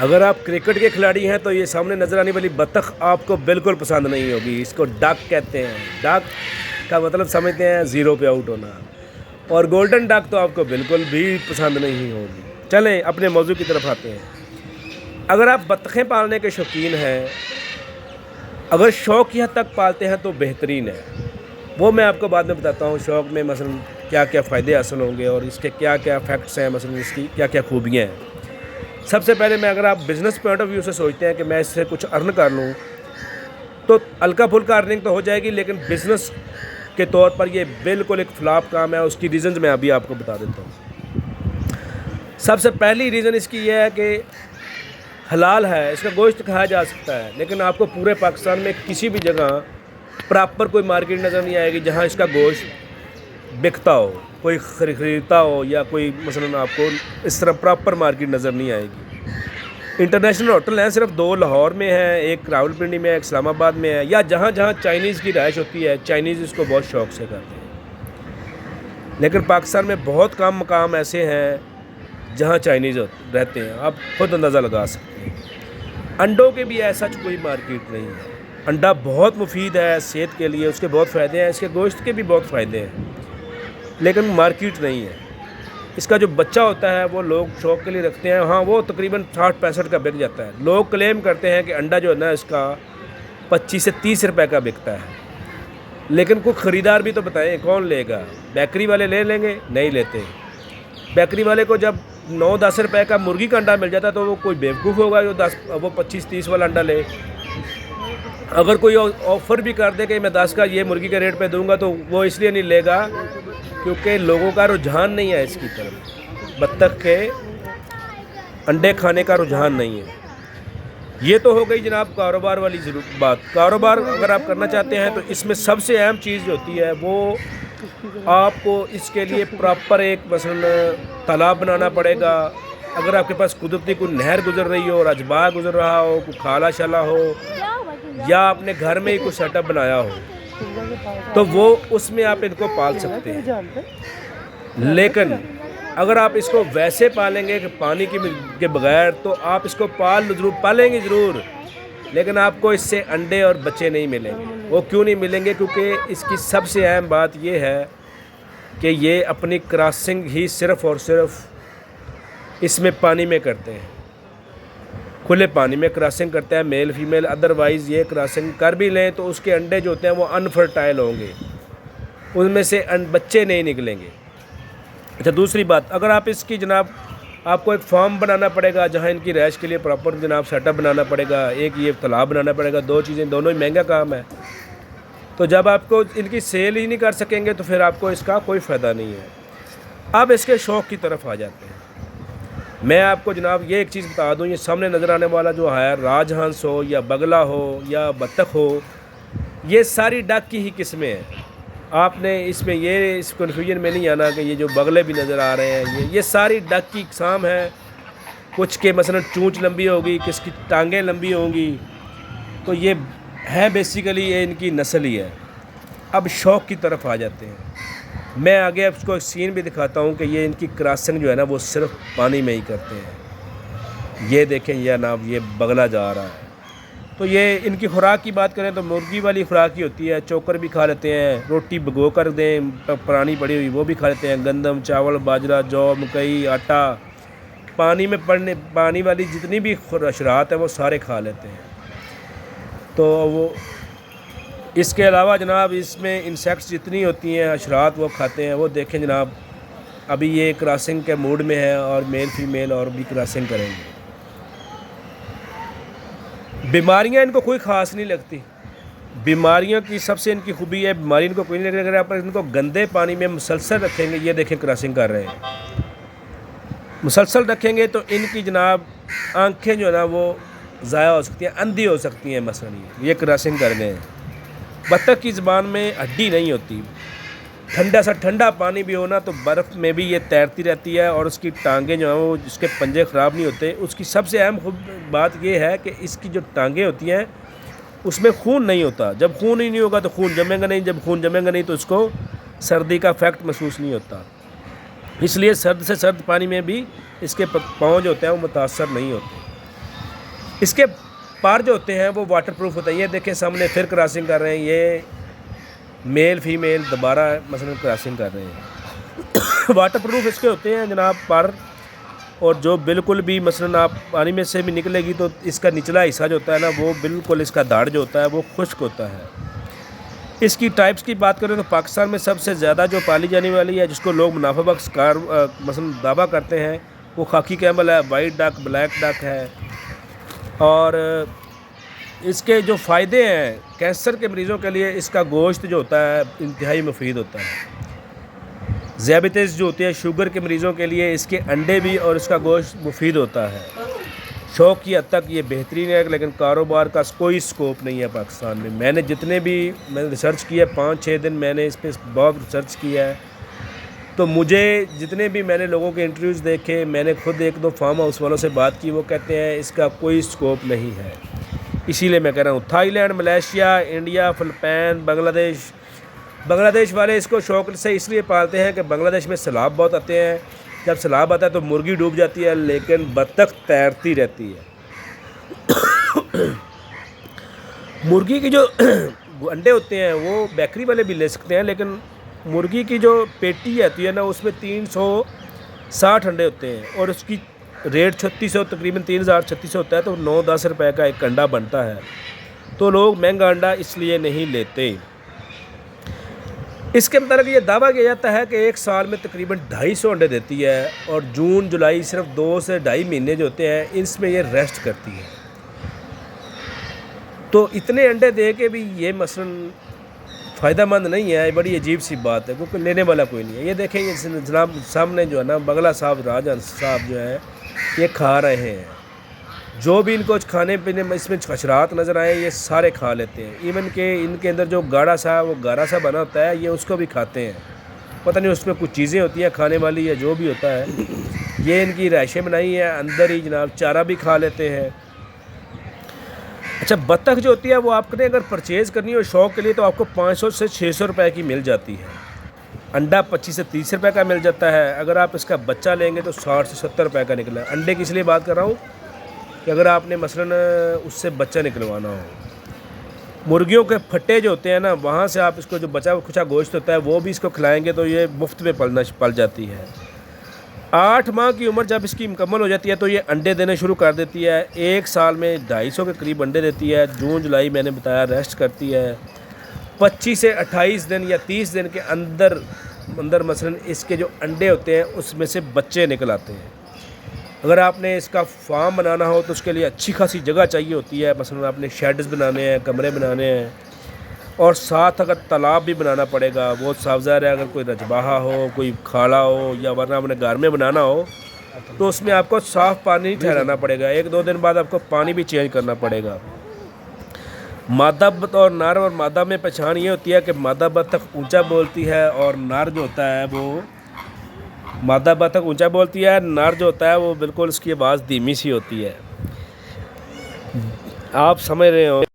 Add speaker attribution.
Speaker 1: اگر آپ کرکٹ کے کھلاڑی ہیں تو یہ سامنے نظر آنے والی بطخ آپ کو بالکل پسند نہیں ہوگی. اس کو ڈک کہتے ہیں. ڈک کا مطلب سمجھتے ہیں زیرو پہ آؤٹ ہونا, اور گولڈن ڈک تو آپ کو بالکل بھی پسند نہیں ہوگی. چلیں اپنے موضوع کی طرف آتے ہیں. اگر آپ بطخیں پالنے کے شوقین ہیں, اگر شوق کی حد تک پالتے ہیں تو بہترین ہے. وہ میں آپ کو بعد میں بتاتا ہوں شوق میں مثلا کیا کیا فائدے حاصل ہوں گے اور اس کے کیا کیا فیکٹس ہیں, مثلا اس کی کیا کیا خوبیاں ہیں. سب سے پہلے میں اگر آپ بزنس پوائنٹ آف ویو سے سوچتے ہیں کہ میں اس سے کچھ ارن کر لوں تو ہلکا پھلکا ارننگ تو ہو جائے گی, لیکن بزنس کے طور پر یہ بالکل ایک فلاپ کام ہے. اس کی ریزنز میں ابھی آپ کو بتا دیتا ہوں. سب سے پہلی ریزن اس کی یہ ہے کہ حلال ہے, اس کا گوشت کھایا جا سکتا ہے, لیکن آپ کو پورے پاکستان میں کسی بھی جگہ پراپر کوئی مارکیٹ نظر نہیں آئے گی جہاں اس کا گوشت بکتا ہو, کوئی خریدتا ہو, یا کوئی مثلا آپ کو اس طرح پراپر مارکیٹ نظر نہیں آئے گی. انٹرنیشنل ہوٹل ہیں صرف 2 لاہور میں ہیں, ایک راول پنڈی میں ہے, ایک اسلام آباد میں ہے, یا جہاں جہاں چائنیز کی رہائش ہوتی ہے چائنیز اس کو بہت شوق سے کرتے ہیں. لیکن پاکستان میں بہت کم مقام ایسے ہیں جہاں چائنیز رہتے ہیں, آپ خود اندازہ لگا سکتے ہیں. انڈوں کے بھی ایسا کوئی مارکیٹ نہیں ہے. انڈا بہت مفید ہے صحت کے لیے, اس کے بہت فائدے ہیں, اس کے گوشت کے بھی بہت فائدے ہیں, لیکن مارکیٹ نہیں ہے. اس کا جو بچہ ہوتا ہے وہ لوگ شوق کے لیے رکھتے ہیں, ہاں وہ تقریباً 60-65 کا بک جاتا ہے. لوگ کلیم کرتے ہیں کہ انڈا جو ہے نا اس کا 25 سے 30 روپے کا بکتا ہے, لیکن کوئی خریدار بھی تو بتائیں کون لے گا؟ بیکری والے لے لیں گے؟ نہیں لیتے. بیکری والے کو جب 9-10 روپے کا مرغی کا انڈا مل جاتا ہے تو وہ کوئی بیوقوف ہوگا جو وہ 25-30 والا انڈا لے. اگر کوئی آفر بھی کر دے کہ میں 10 کا یہ مرغی کے ریٹ پہ دوں گا تو وہ اس لیے نہیں لے گا کیونکہ لوگوں کا رجحان نہیں ہے اس کی طرف. بطخ کے انڈے کھانے کا رجحان نہیں ہے. یہ تو ہو گئی جناب کاروبار والی بات. کاروبار اگر آپ کرنا چاہتے ہیں تو اس میں سب سے اہم چیز جو ہوتی ہے وہ آپ کو اس کے لیے پراپر ایک مثلا تالاب بنانا پڑے گا. اگر آپ کے پاس قدرتی کوئی نہر گزر رہی ہو, رجباغ گزر رہا ہو, کوئی کھالا شالا ہو, یا اپنے گھر میں ہی کوئی سیٹ اپ بنایا ہو تو وہ اس میں آپ ان کو پال سکتے ہیں. لیکن اگر آپ اس کو ویسے پالیں گے کہ پانی کے بغیر تو آپ اس کو پالیں گے ضرور, لیکن آپ کو اس سے انڈے اور بچے نہیں ملیں گے. وہ کیوں نہیں ملیں گے؟ کیونکہ اس کی سب سے اہم بات یہ ہے کہ یہ اپنی کراسنگ ہی صرف اور صرف اس میں پانی میں کرتے ہیں, کھلے پانی میں کراسنگ کرتے ہیں میل فیمیل. ادروائز یہ کراسنگ کر بھی لیں تو اس کے انڈے جو ہوتے ہیں وہ انفرٹائل ہوں گے, ان میں سے بچے نہیں نکلیں گے. اچھا دوسری بات, اگر آپ اس کی جناب آپ کو ایک فارم بنانا پڑے گا جہاں ان کی رہائش کے لیے پراپر جناب سیٹ اپ بنانا پڑے گا, ایک یہ تالاب بنانا پڑے گا. 2 چیزیں دونوں ہی مہنگا کام ہے. تو جب آپ کو ان کی سیل ہی نہیں کر سکیں گے تو پھر آپ کو اس کا کوئی فائدہ نہیں ہے. اب اس کے شوق کی طرف آ جاتے ہیں. میں آپ کو جناب یہ ایک چیز بتا دوں, یہ سامنے نظر آنے والا جو ہے راج ہنس ہو یا بگلا ہو یا بطخ ہو, یہ ساری ڈک کی ہی قسمیں ہیں. آپ نے اس میں یہ اس کنفیوژن میں نہیں آنا کہ یہ جو بگلے بھی نظر آ رہے ہیں یہ ساری ڈک کی اقسام ہیں. کچھ کے مثلا چونچ لمبی ہوگی, کس کی ٹانگیں لمبی ہوں گی, تو یہ ہے بیسیکلی یہ ان کی نسل ہی ہے. اب شوق کی طرف آ جاتے ہیں. میں آگے آپ کو ایک سین بھی دکھاتا ہوں کہ یہ ان کی کراسنگ جو ہے نا وہ صرف پانی میں ہی کرتے ہیں. یہ دیکھیں یہ جناب یہ بگلا جا رہا ہے. تو یہ ان کی خوراک کی بات کریں تو مرغی والی خوراک ہی ہوتی ہے. چوکر بھی کھا لیتے ہیں, روٹی بھگو کر دیں پرانی پڑی ہوئی وہ بھی کھا لیتے ہیں, گندم چاول باجرہ جو مکئی آٹا, پانی والی جتنی بھی اشرات ہیں وہ سارے کھا لیتے ہیں. تو وہ اس کے علاوہ جناب اس میں انسیکٹس جتنی ہوتی ہیں اشرات وہ کھاتے ہیں. وہ دیکھیں جناب ابھی یہ کراسنگ کے موڈ میں ہے اور میل فیمیل اور بھی کراسنگ کریں گے. بیماریاں ان کو کوئی خاص نہیں لگتی. بیماریوں کی سب سے ان کی خوبی ہے بیماری ان کو کوئی نہیں لگے. اگر آپ ان کو گندے پانی میں مسلسل رکھیں گے, یہ دیکھیں کراسنگ کر رہے ہیں, مسلسل رکھیں گے تو ان کی جناب آنکھیں جو ہے نا وہ ضائع ہو سکتی ہیں, اندھی ہو سکتی ہیں. مثلا یہ کراسنگ کر گئے ہیں. بطخ کی زبان میں ہڈی نہیں ہوتی. ٹھنڈا سا ٹھنڈا پانی بھی ہونا تو برف میں بھی یہ تیرتی رہتی ہے, اور اس کی ٹانگیں جو ہیں وہ اس کے پنجے خراب نہیں ہوتے. اس کی سب سے اہم بات یہ ہے کہ اس کی جو ٹانگیں ہوتی ہیں اس میں خون نہیں ہوتا. جب خون ہی نہیں ہوگا تو خون جمے گا نہیں, جب خون جمے گا نہیں تو اس کو سردی کا افیکٹ محسوس نہیں ہوتا. اس لیے سرد سے سرد پانی میں بھی اس کے پاؤں جو ہوتے ہیں وہ متاثر نہیں ہوتے. اس کے پر جو ہوتے ہیں وہ واٹر پروف ہوتا ہے. یہ دیکھیں سامنے پھر کراسنگ کر رہے ہیں, یہ میل فیمیل دوبارہ مثلا کراسنگ کر رہے ہیں. واٹر پروف اس کے ہوتے ہیں جناب پر, اور جو بالکل بھی مثلا آپ پانی میں سے بھی نکلے گی تو اس کا نچلا حصہ جو ہوتا ہے نا وہ بالکل اس کا داڑھ جو ہوتا ہے وہ خشک ہوتا ہے. اس کی ٹائپس کی بات کریں تو پاکستان میں سب سے زیادہ جو پالی جانے والی ہے جس کو لوگ منافع بخش مثلا دعویٰ کرتے ہیں وہ خاکی کیمل ہے, وائٹ ڈک, بلیک ڈک ہے. اور اس کے جو فائدے ہیں کینسر کے مریضوں کے لیے اس کا گوشت جو ہوتا ہے انتہائی مفید ہوتا ہے. ذیابیطس جو ہوتی ہے شوگر کے مریضوں کے لیے اس کے انڈے بھی اور اس کا گوشت مفید ہوتا ہے. شوق کی حد تک یہ بہترین ہے, لیکن کاروبار کا کوئی سکوپ نہیں ہے پاکستان میں. میں نے جتنے بھی ریسرچ کیا ہے 5-6 دن میں نے اس پہ بہت ریسرچ کیا ہے, تو مجھے جتنے بھی میں نے لوگوں کے انٹرویوز دیکھے, میں نے خود 1-2 فارم ہاؤس والوں سے بات کی, وہ کہتے ہیں اس کا کوئی سکوپ نہیں ہے. اسی لیے میں کہہ رہا ہوں Thailand, Malaysia, India, Philippines, Bangladesh والے اس کو شوق سے اس لیے پالتے ہیں کہ بنگلہ دیش میں سیلاب بہت آتے ہیں. جب سیلاب آتا ہے تو مرغی ڈوب جاتی ہے لیکن بطخ تیرتی رہتی ہے. مرغی کی جو انڈے ہوتے ہیں وہ بیکری والے بھی لے سکتے ہیں, لیکن مرغی کی جو پیٹی آتی ہے نا اس میں 360 انڈے ہوتے ہیں اور اس کی ریٹ 3600 تقریباً 3600 ہوتا ہے, تو 9-10 روپے کا ایک انڈا بنتا ہے. تو لوگ مہنگا انڈا اس لیے نہیں لیتے. اس کے متعلق یہ دعویٰ کیا جاتا ہے کہ ایک سال میں تقریباً 250 انڈے دیتی ہے, اور جون جولائی صرف 2 سے 2.5 مہینے جو ہوتے ہیں اس میں یہ ریسٹ کرتی ہے. تو اتنے انڈے دے کے بھی یہ مثلاً فائدہ مند نہیں ہے, بڑی عجیب سی بات ہے, کیونکہ لینے والا کوئی نہیں ہے. یہ دیکھیں یہ جناب سامنے جو ہے نا بغلا صاحب, راجہ صاحب جو ہے یہ کھا رہے ہیں. جو بھی ان کو کھانے پینے میں اس میں حشرات نظر آئے یہ سارے کھا لیتے ہیں. ایون کہ ان کے اندر جو گاڑھا سا وہ گارا سا بنا ہوتا ہے یہ اس کو بھی کھاتے ہیں. پتہ نہیں اس میں کچھ چیزیں ہوتی ہیں کھانے والی یا جو بھی ہوتا ہے. یہ ان کی رہائشیں بنائی ہیں, اندر ہی جناب چارہ بھی کھا لیتے ہیں. اچھا بطخ جو ہوتی ہے وہ آپ نے اگر پرچیز کرنی ہو شوق کے لیے تو آپ کو 500 سے 600 روپے کی مل جاتی ہے. انڈا 25 سے 30 روپے کا مل جاتا ہے. اگر آپ اس کا بچہ لیں گے تو 60 سے 70 روپے کا نکلا. انڈے کی اس لیے بات کر رہا ہوں کہ اگر آپ نے مثلاً اس سے بچہ نکلوانا ہو. مرغیوں کے پھٹے جو ہوتے ہیں نا وہاں سے آپ اس کو جو بچا کچھا گوشت ہوتا ہے وہ بھی اس کو کھلائیں گے تو یہ مفت میں پل جاتی ہے. 8 ماہ کی عمر جب اس کی مکمل ہو جاتی ہے تو یہ انڈے دینے شروع کر دیتی ہے. ایک سال میں 250 کے قریب انڈے دیتی ہے. جون جولائی میں نے بتایا ریسٹ کرتی ہے. 25 سے 28 دن یا 30 دن کے اندر مثلاً اس کے جو انڈے ہوتے ہیں اس میں سے بچے نکل آتے ہیں. اگر آپ نے اس کا فارم بنانا ہو تو اس کے لیے اچھی خاصی جگہ چاہیے ہوتی ہے. مثلاً آپ نے شیڈز بنانے ہیں, کمرے بنانے ہیں, اور ساتھ اگر تالاب بھی بنانا پڑے گا. وہ صاف ظاہر ہے اگر کوئی رجباہا ہو, کوئی کھاڑا ہو, یا ورنہ اپنے گھر میں بنانا ہو تو اس میں آپ کو صاف پانی ٹھہرانا پڑے گا. 1-2 دن بعد آپ کو پانی بھی چینج کرنا پڑے گا. مادہ اور نر اور مادہ میں پہچان یہ ہوتی ہے کہ مادہ بطخ اونچا بولتی ہے اور نر جو ہوتا ہے وہ مادہ بطخ اونچا بولتی ہے, نر جو ہوتا ہے وہ بالکل اس کی آواز دھیمی سی ہوتی ہے. آپ سمجھ رہے ہو.